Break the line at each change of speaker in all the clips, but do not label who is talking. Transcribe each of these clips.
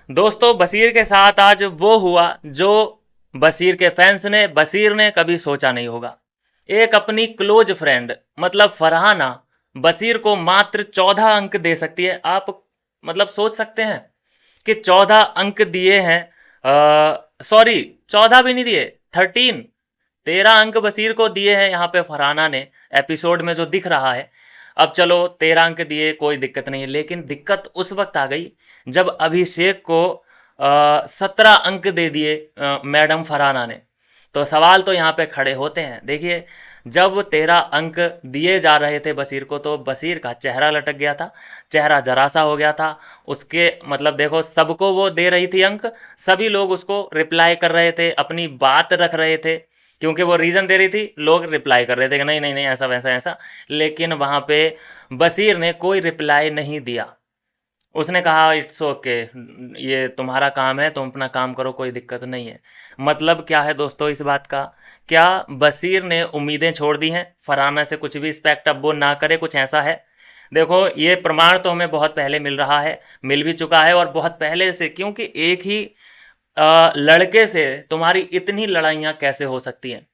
दोस्तों बशीर के साथ आज वो हुआ जो बशीर के फैंस ने, बशीर ने कभी सोचा नहीं होगा। एक अपनी क्लोज फ्रेंड मतलब फरहाना बशीर को मात्र 14 अंक दे सकती है। आप मतलब सोच सकते हैं कि 14 अंक दिए हैं। सॉरी, 14 भी नहीं दिए, 13 अंक बशीर को दिए हैं यहाँ पे फरहाना ने, एपिसोड में जो दिख रहा है। अब चलो 13 अंक दिए, कोई दिक्कत नहीं है, लेकिन दिक्कत उस वक्त आ गई जब अभिषेक को 17 अंक दे दिए मैडम फरहाना ने। तो सवाल तो यहाँ पे खड़े होते हैं। देखिए, जब 13 अंक दिए जा रहे थे बशीर को, तो बशीर का चेहरा लटक गया था, चेहरा जरा सा हो गया था उसके। मतलब देखो, सबको वो दे रही थी अंक, सभी लोग उसको रिप्लाई कर रहे थे, अपनी बात रख रहे थे, क्योंकि वो रीज़न दे रही थी। लोग रिप्लाई कर रहे थे कि नहीं नहीं नहीं, ऐसा वैसा ऐसा। लेकिन वहाँ पे बशीर ने कोई रिप्लाई नहीं दिया। उसने कहा इट्स ओके, ये तुम्हारा काम है, तुम अपना काम करो, कोई दिक्कत नहीं है। मतलब क्या है दोस्तों इस बात का? क्या बशीर ने उम्मीदें छोड़ दी हैं फरहाना से, कुछ भी एक्सपेक्ट अब वो ना करे, कुछ ऐसा है? देखो, ये प्रमाण तो हमें बहुत पहले मिल रहा है, मिल भी चुका है, और बहुत पहले से, क्योंकि एक ही लड़के से तुम्हारी इतनी लड़ाइयाँ कैसे हो सकती हैं?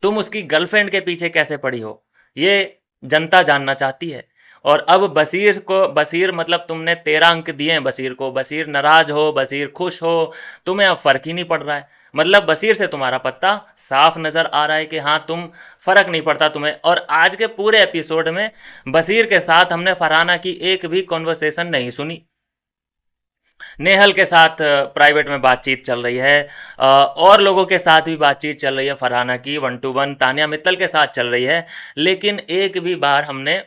तुम उसकी गर्लफ्रेंड के पीछे कैसे पड़ी हो, ये जनता जानना चाहती है। और अब बशीर मतलब तुमने 13 अंक दिए हैं बशीर को, बशीर नाराज हो, बशीर खुश हो, तुम्हें अब फर्क ही नहीं पड़ रहा है। मतलब बशीर से तुम्हारा पत्ता साफ नजर आ रहा है कि हाँ, तुम फर्क नहीं पड़ता तुम्हें। और आज के पूरे एपिसोड में बशीर के साथ हमने फरहाना की एक भी कॉन्वर्सेशन नहीं सुनी। नेहल के साथ प्राइवेट में बातचीत चल रही है, और लोगों के साथ भी बातचीत चल रही है फरहाना की, 1 to 1 तानिया मित्तल के साथ चल रही है। लेकिन एक भी बार हमने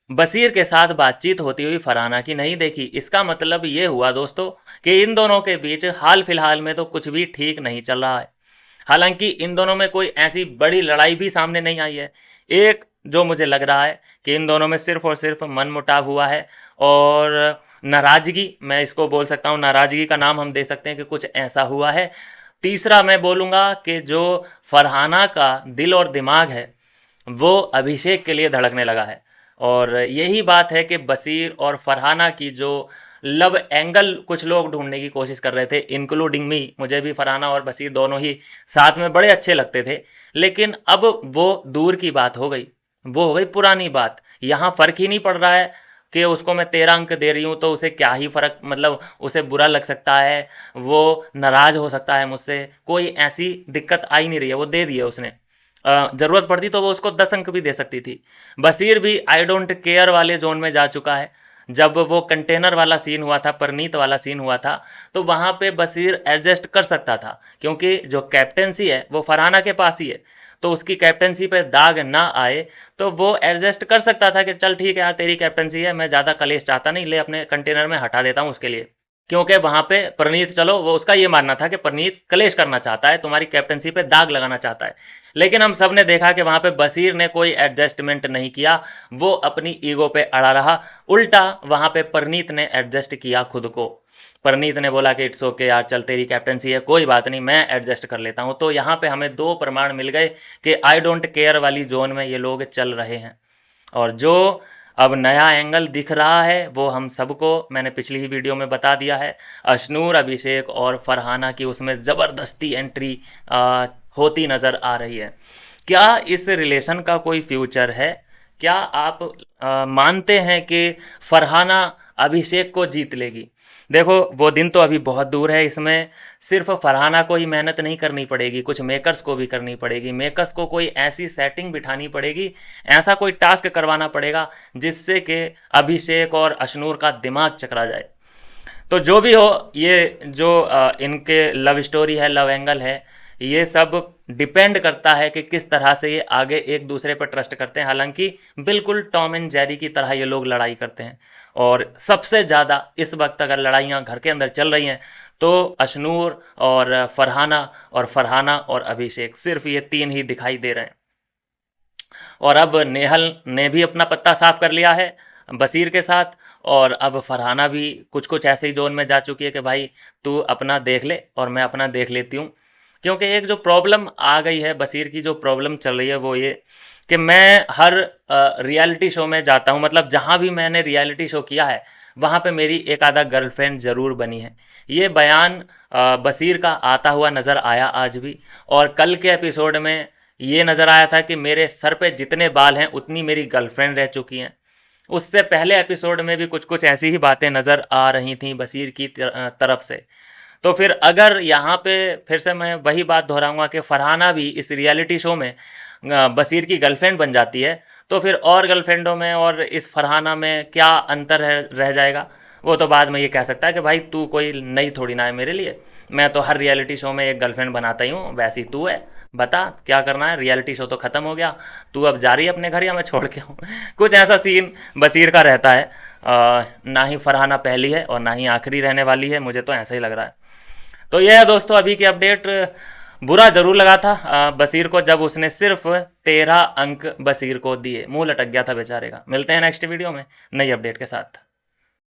बशीर के साथ बातचीत होती हुई फरहाना की नहीं देखी। इसका मतलब ये हुआ दोस्तों कि इन दोनों के बीच हाल फिलहाल में तो कुछ भी ठीक नहीं चल रहा है। हालांकि इन दोनों में कोई ऐसी बड़ी लड़ाई भी सामने नहीं आई है। एक जो मुझे लग रहा है कि इन दोनों में सिर्फ और सिर्फ मनमुटाव हुआ है, और नाराज़गी, मैं इसको बोल सकता हूँ, नाराज़गी का नाम हम दे सकते हैं कि कुछ ऐसा हुआ है। तीसरा मैं बोलूँगा कि जो फरहाना का दिल और दिमाग है वो अभिषेक के लिए धड़कने लगा है। और यही बात है कि बशीर और फरहाना की जो लव एंगल कुछ लोग ढूंढने की कोशिश कर रहे थे, इंक्लूडिंग मी, मुझे भी फरहाना और बशीर दोनों ही साथ में बड़े अच्छे लगते थे। लेकिन अब वो दूर की बात हो गई, वो हो गई पुरानी बात। यहाँ फ़र्क ही नहीं पड़ रहा है कि उसको मैं 13 अंक दे रही हूँ तो उसे क्या ही फ़र्क, मतलब उसे बुरा लग सकता है, वो नाराज़ हो सकता है मुझसे, कोई ऐसी दिक्कत आ ही नहीं रही है। वो दे दिए उसने, ज़रूरत पड़ती तो वो उसको 10 अंक भी दे सकती थी। बशीर भी आई डोंट केयर वाले जोन में जा चुका है। जब वो कंटेनर वाला सीन हुआ था, परनीत वाला सीन हुआ था, तो वहाँ पे बशीर एडजस्ट कर सकता था, क्योंकि जो कैप्टेंसी है वो फरहाना के पास ही है। तो उसकी कैप्टेंसी पे दाग ना आए तो वो एडजस्ट कर सकता था कि चल ठीक है यार, तेरी कैप्टेंसी है, मैं ज़्यादा कलेश चाहता नहीं, ले अपने कंटेनर में हटा देता हूँ उसके लिए। क्योंकि वहाँ पे प्रनीत, चलो वो उसका ये मानना था कि प्रनीत कलेश करना चाहता है, तुम्हारी कैप्टेंसी पे दाग लगाना चाहता है। लेकिन हम सब ने देखा कि वहाँ पे बशीर ने कोई एडजस्टमेंट नहीं किया, वो अपनी ईगो पे अड़ा रहा। उल्टा वहाँ पे प्रनीत ने एडजस्ट किया खुद को। प्रनीत ने बोला कि इट्स ओके यार, चल तेरी कैप्टेंसी है, कोई बात नहीं, मैं एडजस्ट कर लेता हूँ। तो यहाँ पे हमें दो प्रमाण मिल गए कि आई डोंट केयर वाली जोन में ये लोग चल रहे हैं। और जो अब नया एंगल दिख रहा है वो हम सबको, मैंने पिछली ही वीडियो में बता दिया है, अशनूर, अभिषेक और फरहाना की उसमें ज़बरदस्ती एंट्री होती नज़र आ रही है। क्या इस रिलेशन का कोई फ्यूचर है? क्या आप मानते हैं कि फरहाना अभिषेक को जीत लेगी? देखो, वो दिन तो अभी बहुत दूर है, इसमें सिर्फ फरहाना को ही मेहनत नहीं करनी पड़ेगी, कुछ मेकर्स को भी करनी पड़ेगी। मेकर्स को कोई ऐसी सेटिंग बिठानी पड़ेगी, ऐसा कोई टास्क करवाना पड़ेगा जिससे कि अभिषेक और अशनूर का दिमाग चकरा जाए। तो जो भी हो, ये जो इनके लव स्टोरी है, लव एंगल है, ये सब डिपेंड करता है कि किस तरह से ये आगे एक दूसरे पर ट्रस्ट करते हैं। हालांकि बिल्कुल टॉम एंड जेरी की तरह ये लोग लड़ाई करते हैं, और सबसे ज़्यादा इस वक्त अगर लड़ाइयाँ घर के अंदर चल रही हैं तो अशनूर और फरहाना और अभिषेक, सिर्फ ये तीन ही दिखाई दे रहे हैं। और अब नेहल ने भी अपना पत्ता साफ कर लिया है बशीर के साथ, और अब फरहाना भी कुछ कुछ ऐसे ही जोन में जा चुकी है कि भाई तू अपना देख ले और मैं अपना देख लेती हूँ। क्योंकि एक जो प्रॉब्लम आ गई है, बशीर की जो प्रॉब्लम चल रही है वो ये कि मैं हर रियलिटी शो में जाता हूँ, मतलब जहाँ भी मैंने रियलिटी शो किया है वहाँ पे मेरी एक आधा गर्लफ्रेंड ज़रूर बनी है। ये बयान बशीर का आता हुआ नज़र आया आज भी। और कल के एपिसोड में ये नज़र आया था कि मेरे सर पे जितने बाल हैं उतनी मेरी गर्लफ्रेंड रह चुकी हैं। उससे पहले एपिसोड में भी कुछ कुछ ऐसी ही बातें नज़र आ रही थी बशीर की तरफ से। तो फिर अगर यहाँ पे फिर से मैं वही बात दोहराऊंगा कि फरहाना भी इस रियलिटी शो में बशीर की गर्लफ्रेंड बन जाती है, तो फिर और गर्लफ्रेंडों में और इस फरहाना में क्या अंतर रह जाएगा। वो तो बाद में ये कह सकता है कि भाई तू कोई नई थोड़ी ना है मेरे लिए, मैं तो हर रियलिटी शो में एक गर्लफ्रेंड बनाता ही हूँ, वैसी तू है, बता क्या करना है, रियलिटी शो तो ख़त्म हो गया, तू अब जा रही है अपने घर या मैं छोड़ के आऊँ। कुछ ऐसा सीन बशीर का रहता है। ना ही फरहाना पहली है और ना ही आखिरी रहने वाली है, मुझे तो ऐसा ही लग रहा है। तो यह है दोस्तों अभी की अपडेट। बुरा ज़रूर लगा था बशीर को जब उसने सिर्फ 13 अंक बशीर को दिए, मुंह लटक गया था बेचारे का। मिलते हैं नेक्स्ट वीडियो में नई अपडेट के साथ।